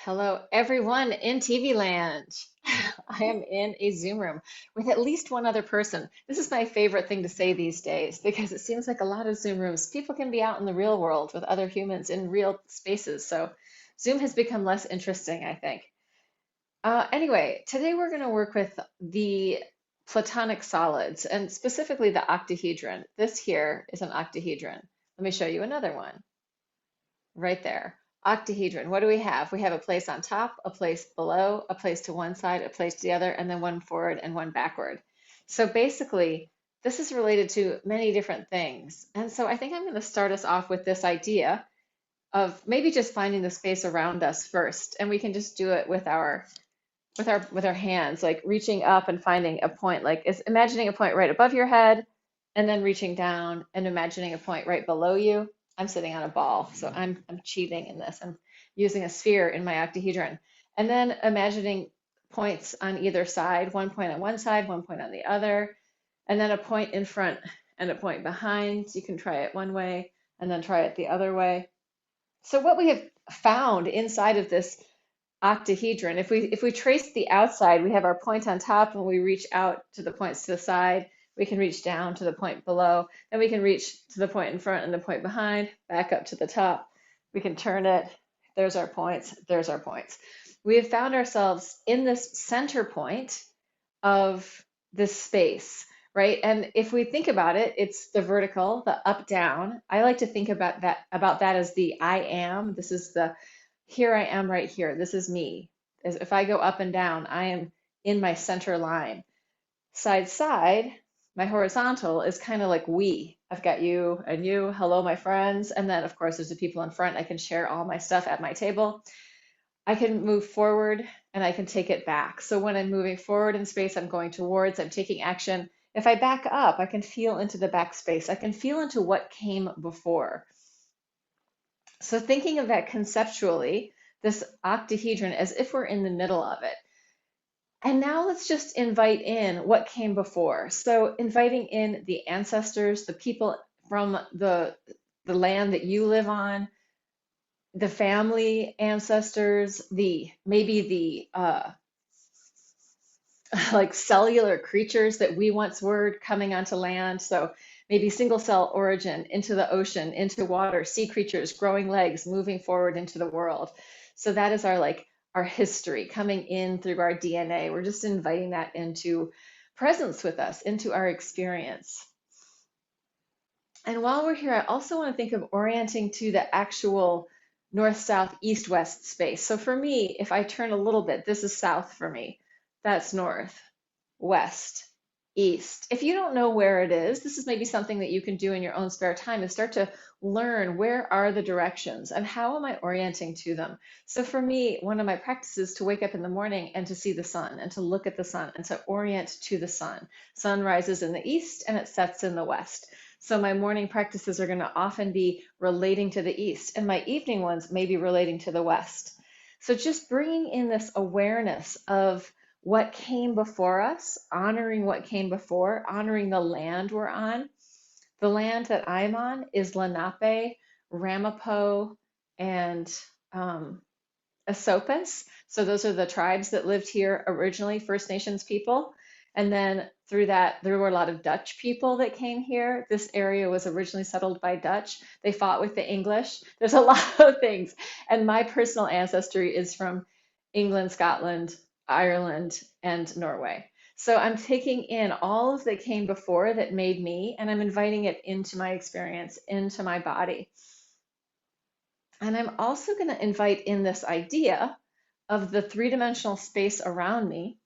Hello, everyone in TV land. I am in a Zoom room with at least one other person. This is my favorite thing to say these days because it seems like a lot of Zoom rooms, people can be out in the real world with other humans in real spaces. So Zoom has become less interesting, I think. Anyway, today we're going to work with the platonic solids and specifically the octahedron. This here is an octahedron. Let me show you another one. Right there. Octahedron. What do we have? We have a place on top, a place below, a place to one side, a place to the other, and then one forward and one backward. So basically, this is related to many different things. And so I think I'm going to start us off with this idea of maybe just finding the space around us first. And we can just do it with our hands, like reaching up and finding a point, like is imagining a point right above your head, and then reaching down and imagining a point right below you. I'm sitting on a ball, so I'm cheating in this. I'm using a sphere in my octahedron, and then imagining points on either side, one point on one side, one point on the other, and then a point in front and a point behind. So you can try it one way and then try it the other way. So what we have found inside of this octahedron. If we trace the outside, we have our point on top, and we reach out to the points to the side. We can reach down to the point below, and we can reach to the point in front and the point behind, back up to the top. We can turn it. There's our points. There's our points. We have found ourselves in this center point of this space, right? And if we think about it, it's the vertical, the up down. I like to think about that as the I am. This is the here I am right here. This is me. As if I go up and down, I am in my center line. Side side, my horizontal is kind of like we. I've got you and you. Hello, my friends. And then, of course, there's the people in front. I can share all my stuff at my table. I can move forward and I can take it back. So when I'm moving forward in space, I'm going towards, I'm taking action. If I back up, I can feel into the back space. I can feel into what came before. So thinking of that conceptually, this octahedron as if we're in the middle of it. And now let's just invite in what came before. So inviting in the ancestors, the people from the land that you live on, the family ancestors, the maybe the like cellular creatures that we once were coming onto land. So maybe single cell origin into the ocean, into water, sea creatures, growing legs, moving forward into the world. So that is our history coming in through our DNA. We're just inviting that into presence with us, into our experience. And while we're here, I also want to think of orienting to the actual north, south, east, west space. So for me, if I turn a little bit, this is south for me. That's north, west, east. If you don't know where it is, this is maybe something that you can do in your own spare time, is start to learn where are the directions and how am I orienting to them. So for me, one of my practices to wake up in the morning and to see the sun and to look at the sun and to orient to the sun. Sun rises in the east and it sets in the west. So my morning practices are going to often be relating to the east, and my evening ones may be relating to the west. So just bringing in this awareness of what came before us, honoring what came before, honoring the land we're on. The land that I'm on is Lenape, Ramapo, and Esopus. So those are the tribes that lived here originally, First Nations people. And then through that, there were a lot of Dutch people that came here. This area was originally settled by Dutch. They fought with the English. There's a lot of things. And my personal ancestry is from England, Scotland, Ireland, and Norway. So I'm taking in all of that came before that made me, and I'm inviting it into my experience, into my body. And I'm also going to invite in this idea of the three-dimensional space around me.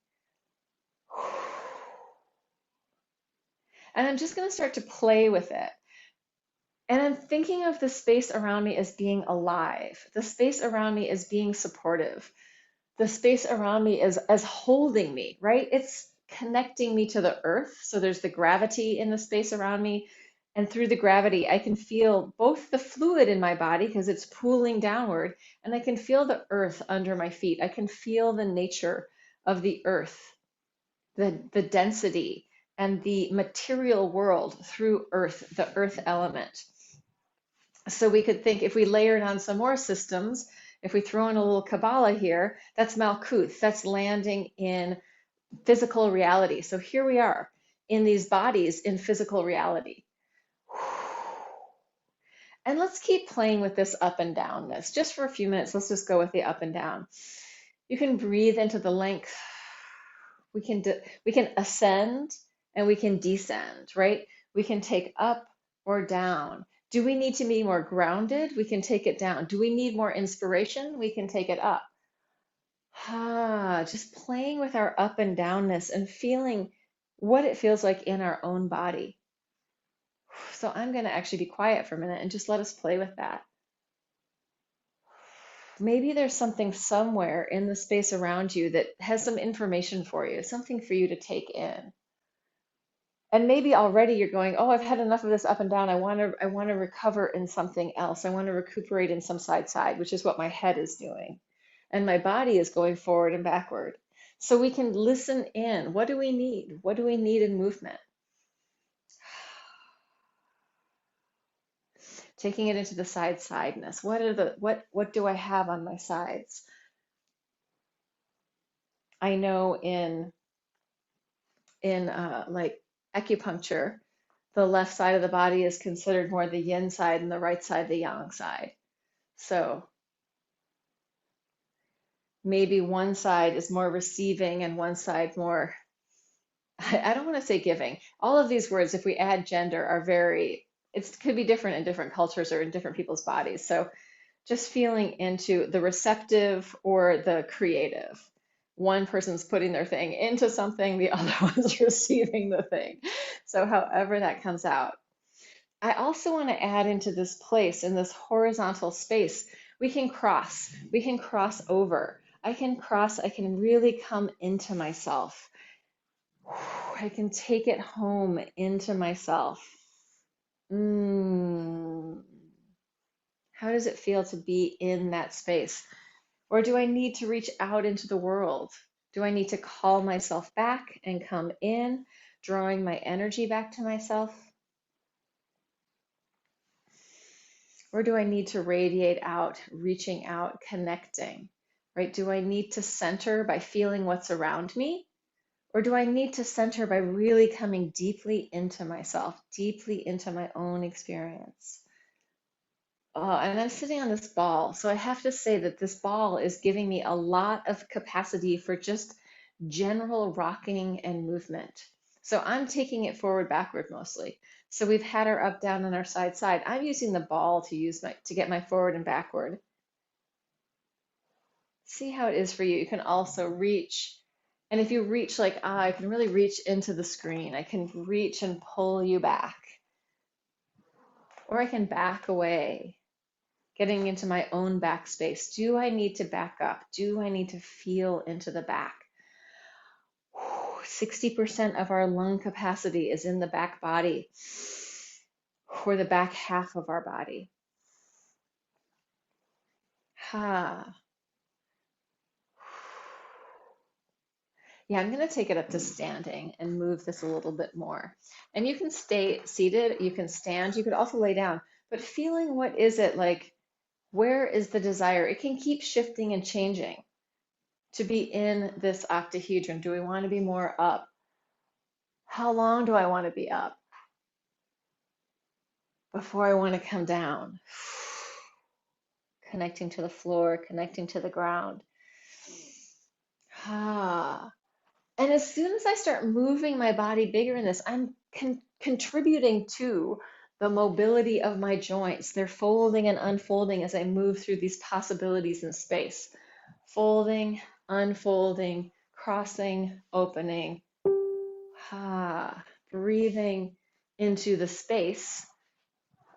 And I'm just going to start to play with it. And I'm thinking of the space around me as being alive. The space around me as being supportive. The space around me is as holding me, right? It's connecting me to the earth. So there's the gravity in the space around me. And through the gravity, I can feel both the fluid in my body because it's pooling downward, and I can feel the earth under my feet. I can feel the nature of the earth, the density and the material world through earth, the earth element. So we could think if we layered on some more systems, If we throw in a little Kabbalah here, that's Malkuth. That's landing in physical reality. So here we are in these bodies in physical reality. And let's keep playing with this up and downness. Just for a few minutes, let's just go with the up and down. You can breathe into the length. We can ascend and we can descend, right? We can take up or down. Do we need to be more grounded? We can take it down. Do we need more inspiration? We can take it up. Just playing with our up and downness and feeling what it feels like in our own body. So I'm going to actually be quiet for a minute and just let us play with that. Maybe there's something somewhere in the space around you that has some information for you, something for you to take in. And maybe already you're going, oh, I've had enough of this up and down. I want to recover in something else. I want to recuperate in some side, which is what my head is doing. And my body is going forward and backward. So we can listen in. What do we need? What do we need in movement? Taking it into the sideness. What do I have on my sides? I know in like acupuncture, the left side of the body is considered more the yin side and the right side the yang side. So maybe one side is more receiving and one side more, I don't want to say giving. All of these words, if we add gender, are it could be different in different cultures or in different people's bodies. So just feeling into the receptive or the creative. One person's putting their thing into something, the other one's receiving the thing. So however that comes out. I also want to add into this place, in this horizontal space, we can cross over. I can really come into myself. I can take it home into myself. How does it feel to be in that space? Or do I need to reach out into the world? Do I need to call myself back and come in, drawing my energy back to myself? Or do I need to radiate out, reaching out, connecting, right? Do I need to center by feeling what's around me? Or do I need to center by really coming deeply into myself, deeply into my own experience? And I'm sitting on this ball. So I have to say that this ball is giving me a lot of capacity for just general rocking and movement. So I'm taking it forward, backward mostly. So we've had our up, down, and our side. I'm using the ball to get my forward and backward. See how it is for you. You can also reach. And if you reach like I can really reach into the screen. I can reach and pull you back. Or I can back away, getting into my own backspace. Do I need to back up? Do I need to feel into the back? 60% of our lung capacity is in the back body, or the back half of our body. Yeah, I'm going to take it up to standing and move this a little bit more. And you can stay seated, you can stand, you could also lay down, but feeling what is it like, where is the desire? It can keep shifting and changing to be in this octahedron. Do we want to be more up? How long do I want to be up before I want to come down? Connecting to the floor, connecting to the ground. And as soon as I start moving my body bigger in this, I'm contributing to the mobility of my joints. They're folding and unfolding as I move through these possibilities in space. Folding, unfolding, crossing, opening. Breathing into the space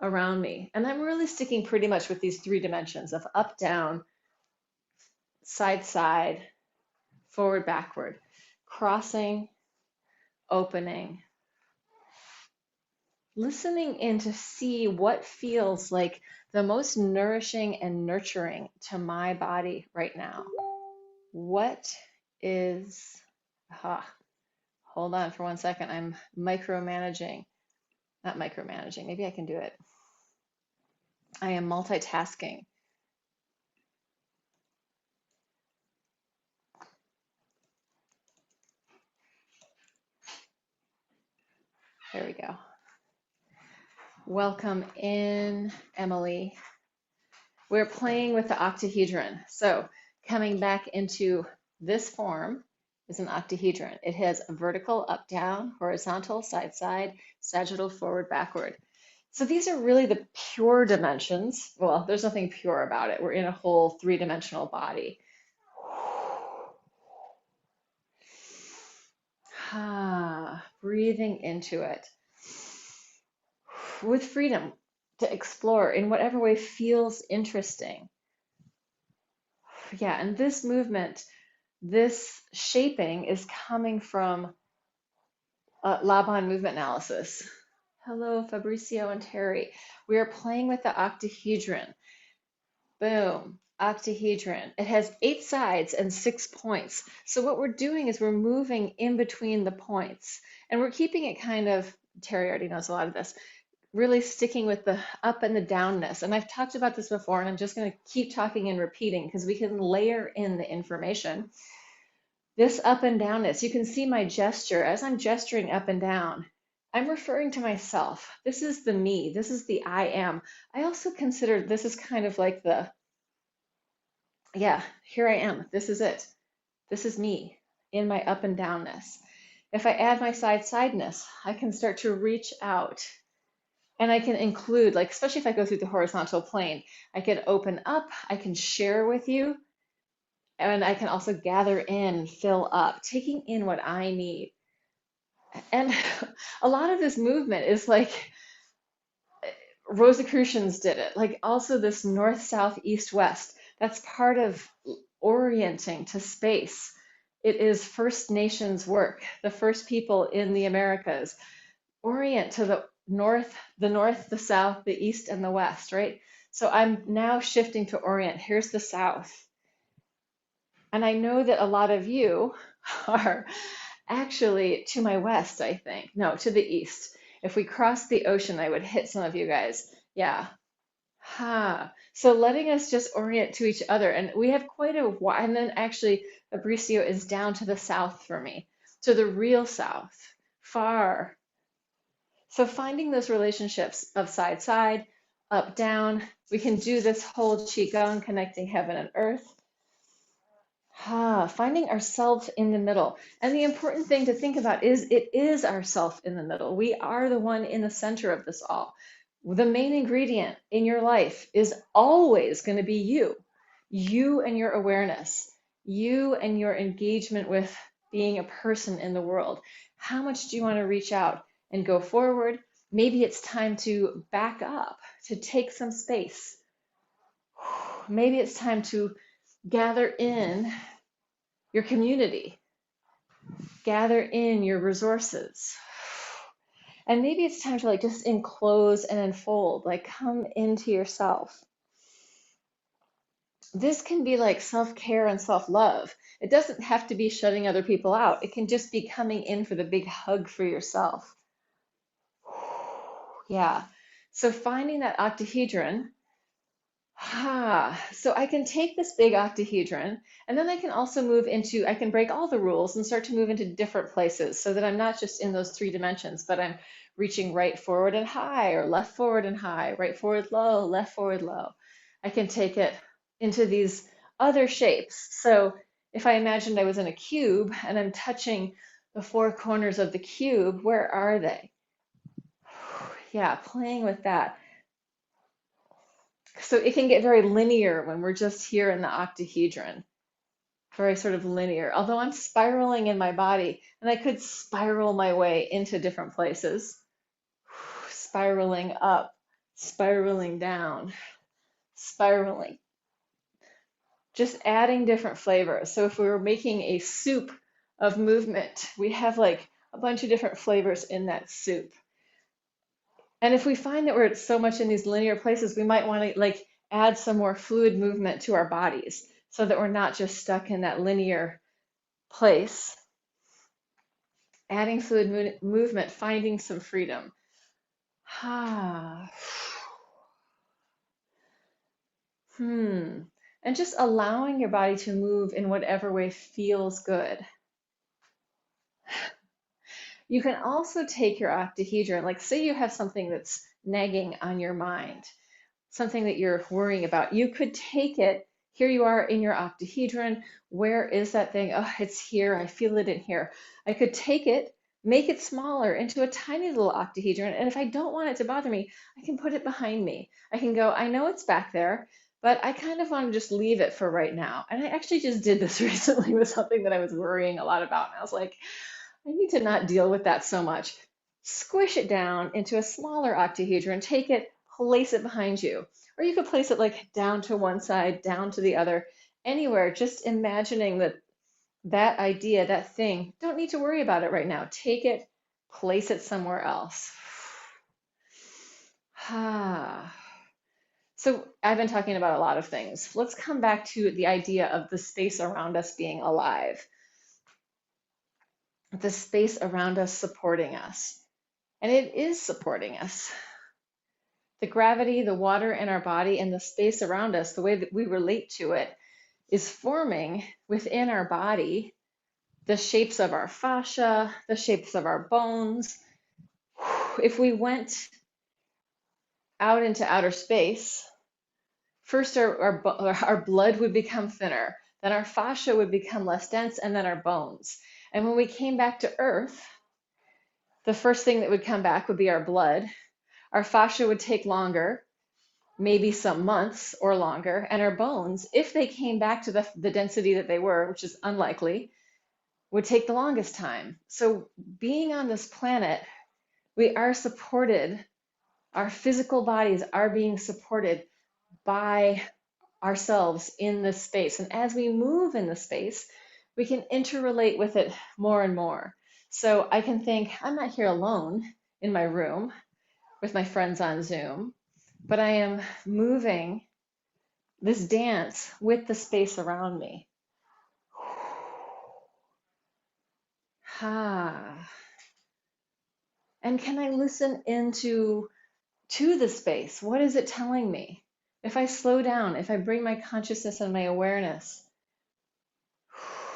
around me. And I'm really sticking pretty much with these 3 dimensions of up, down, side, forward, backward. Crossing, opening, listening in to see what feels like the most nourishing and nurturing to my body right now. What is, hold on for 1 second. I'm not micromanaging. Maybe I can do it. I am multitasking. go. Welcome in, Emily. We're playing with the octahedron. So coming back into this form is an octahedron. It has a vertical, up, down, horizontal, side, side, sagittal, forward, backward. So these are really the pure dimensions. Well, there's nothing pure about it. We're in a whole three-dimensional body. Breathing into it with freedom to explore in whatever way feels interesting. Yeah, and this movement, this shaping is coming from Laban movement analysis. Hello, Fabricio and Terry. We are playing with the octahedron. Boom, octahedron. It has 8 sides and 6 points. So what we're doing is we're moving in between the points. And we're keeping it kind of, Terry already knows a lot of this, really sticking with the up and the downness. And I've talked about this before, and I'm just going to keep talking and repeating because we can layer in the information. This up and downness, you can see my gesture. As I'm gesturing up and down, I'm referring to myself. This is the me. This is the I am. I also consider this is kind of like the, yeah, here I am. This is it. This is me in my up and downness. If I add my sideness, I can start to reach out. And I can include, like, especially if I go through the horizontal plane, I can open up, I can share with you, and I can also gather in, fill up, taking in what I need. And a lot of this movement is like Rosicrucians did it, like also this north, south, east, west. That's part of orienting to space. It is First Nations work, the first people in the Americas orient to the north, the south, the east, and the west, right? So I'm now shifting to orient. Here's the south. And I know that a lot of you are actually to my west, I think. No, to the east. If we crossed the ocean, I would hit some of you guys. Yeah. So letting us just orient to each other. And we have quite a wide, and then actually Fabricio is down to the south for me, to the real south, far. So finding those relationships of side, side, up, down, we can do this whole Qigong connecting heaven and earth. Finding ourselves in the middle. And the important thing to think about is it is ourself in the middle. We are the one in the center of this all. The main ingredient in your life is always going to be you and your awareness, you and your engagement with being a person in the world. How much do you want to reach out and go forward? Maybe it's time to back up, to take some space. Maybe it's time to gather in your community, gather in your resources. And maybe it's time to like just enclose and unfold, like come into yourself. This can be like self-care and self-love. It doesn't have to be shutting other people out. It can just be coming in for the big hug for yourself. Yeah. So finding that octahedron. So I can take this big octahedron and then I can also move into, I can break all the rules and start to move into different places so that I'm not just in those 3 dimensions, but I'm reaching right forward and high or left forward and high, right forward low, left forward low. I can take it into these other shapes. So if I imagined I was in a cube and I'm touching the 4 corners of the cube, where are they? Yeah, playing with that. So it can get very linear when we're just here in the octahedron, very sort of linear. Although I'm spiraling in my body, and I could spiral my way into different places, spiraling up, spiraling down, spiraling. Just adding different flavors. So if we were making a soup of movement, we have like a bunch of different flavors in that soup. And if we find that we're so much in these linear places, we might want to like add some more fluid movement to our bodies so that we're not just stuck in that linear place. Adding fluid movement, finding some freedom. And just allowing your body to move in whatever way feels good. You can also take your octahedron, like say you have something that's nagging on your mind, something that you're worrying about. You could take it. Here you are in your octahedron. Where is that thing? Oh, it's here. I feel it in here. I could take it, make it smaller into a tiny little octahedron. And if I don't want it to bother me, I can put it behind me. I can go, I know it's back there, but I kind of want to just leave it for right now. And I actually just did this recently with something that I was worrying a lot about. And I was like, I need to not deal with that so much. Squish it down into a smaller octahedron, take it, place it behind you. Or you could place it like down to one side, down to the other, anywhere, just imagining that that idea, that thing, don't need to worry about it right now. Take it, place it somewhere else. So I've been talking about a lot of things. Let's come back to the idea of the space around us being alive, the space around us supporting us. And it is supporting us. The gravity, the water in our body, and the space around us, the way that we relate to it, is forming within our body the shapes of our fascia, the shapes of our bones. If we went out into outer space, first our blood would become thinner, then our fascia would become less dense, and then our bones. And when we came back to Earth, the first thing that would come back would be our blood. Our fascia would take longer, maybe some months or longer, and our bones, if they came back to the density that they were, which is unlikely, would take the longest time. So being on this planet, we are supported, our physical bodies are being supported by ourselves in this space. And as we move in the space, we can interrelate with it more and more. So I can think, I'm not here alone in my room with my friends on Zoom, but I am moving this dance with the space around me. And can I listen into the space? What is it telling me? If I slow down, if I bring my consciousness and my awareness,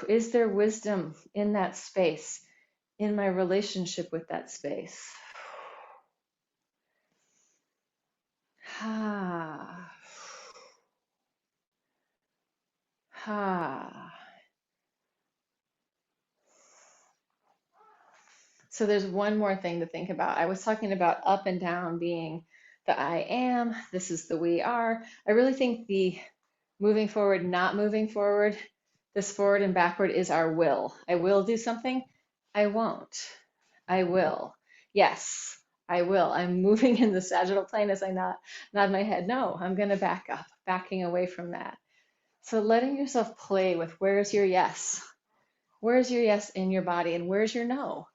is there wisdom in that space, in my relationship with that space? Ha. Ha. So there's one more thing to think about. I was talking about up and down being the I am, this is the we are. I really think the moving forward, not moving forward, this forward and backward is our will. I will do something. I won't. I will. Yes, I will. I'm moving in the sagittal plane as I nod my head. No, I'm going to back up, backing away from that. So letting yourself play with where's your yes? Where's your yes in your body and where's your no?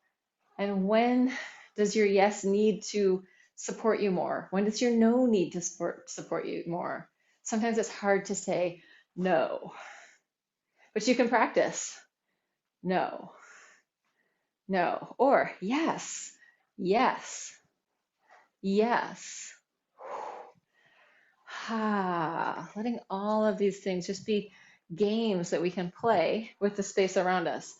And when does your yes need to support you more? When does your no need to support you more? Sometimes it's hard to say no, but you can practice no, no, or yes, yes, yes. Letting all of these things just be games that we can play with the space around us.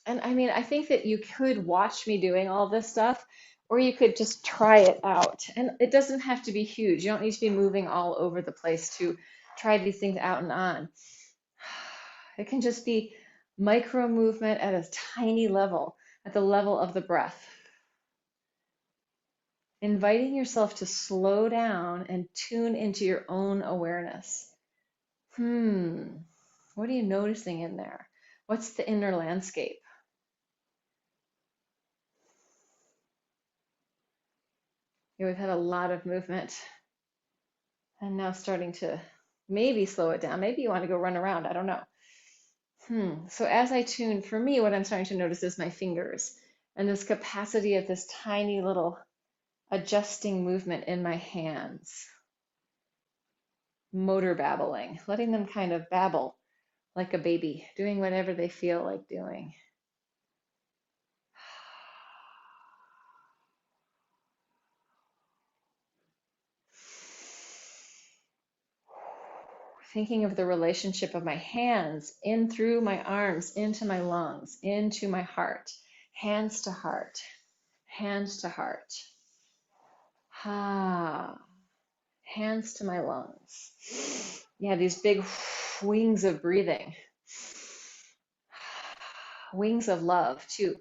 And I mean, I think that you could watch me doing all this stuff, or you could just try it out. And it doesn't have to be huge. You don't need to be moving all over the place to try these things out and on. It can just be micro movement at a tiny level, at the level of the breath. Inviting yourself to slow down and tune into your own awareness. What are you noticing in there? What's the inner landscape? We've had a lot of movement and now starting to maybe slow it down. Maybe you want to go run around. I don't know. So as I tune, for me, what I'm starting to notice is my fingers and this capacity of this tiny little adjusting movement in my hands. Motor babbling, letting them kind of babble like a baby, doing whatever they feel like doing. Thinking of the relationship of my hands in through my arms, into my lungs, into my heart, hands to heart, hands to heart. Ha, hands to my lungs. Yeah, these big wings of breathing, wings of love too,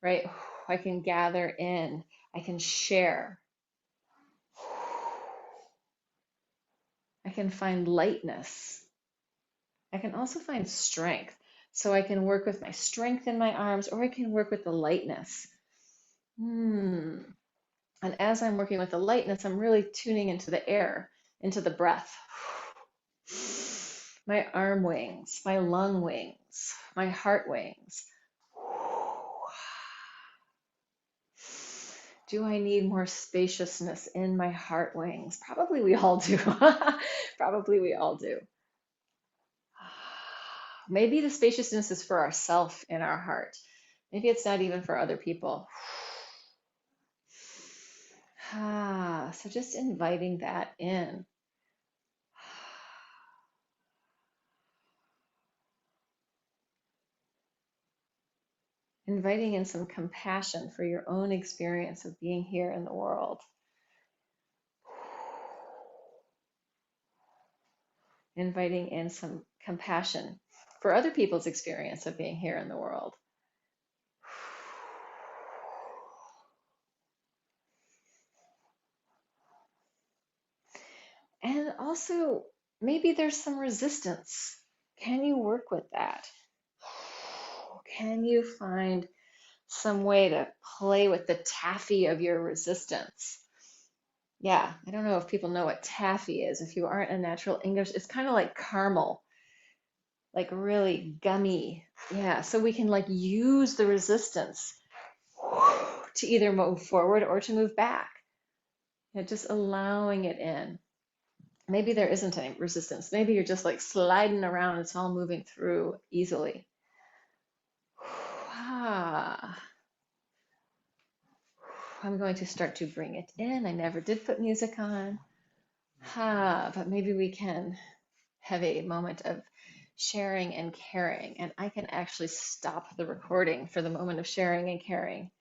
right? I can gather in, I can share, I can find lightness. I can also find strength. So I can work with my strength in my arms, or I can work with the lightness. Hmm. And as I'm working with the lightness, I'm really tuning into the air, into the breath. My arm wings, my lung wings, my heart wings. Do I need more spaciousness in my heart wings? Probably we all do. Probably we all do. Maybe the spaciousness is for ourself in our heart. Maybe it's not even for other people. So just inviting that in. Inviting in some compassion for your own experience of being here in the world. Inviting in some compassion for other people's experience of being here in the world. And also, maybe there's some resistance. Can you work with that? Can you find some way to play with the taffy of your resistance? Yeah, I don't know if people know what taffy is. If you aren't a natural English, it's kind of like caramel, like really gummy. Yeah, so we can like use the resistance to either move forward or to move back. Just allowing it in. Maybe there isn't any resistance. Maybe you're just like sliding around. It's all moving through easily. I'm going to start to bring it in. I never did put music on. But maybe we can have a moment of sharing and caring, and I can actually stop the recording for the moment of sharing and caring.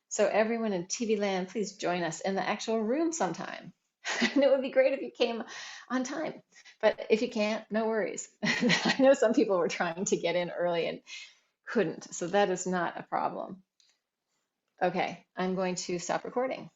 So everyone in TV land, please join us in the actual room sometime. And it would be great if you came on time. But if you can't, no worries. I know some people were trying to get in early and couldn't, so that is not a problem. Okay, I'm going to stop recording.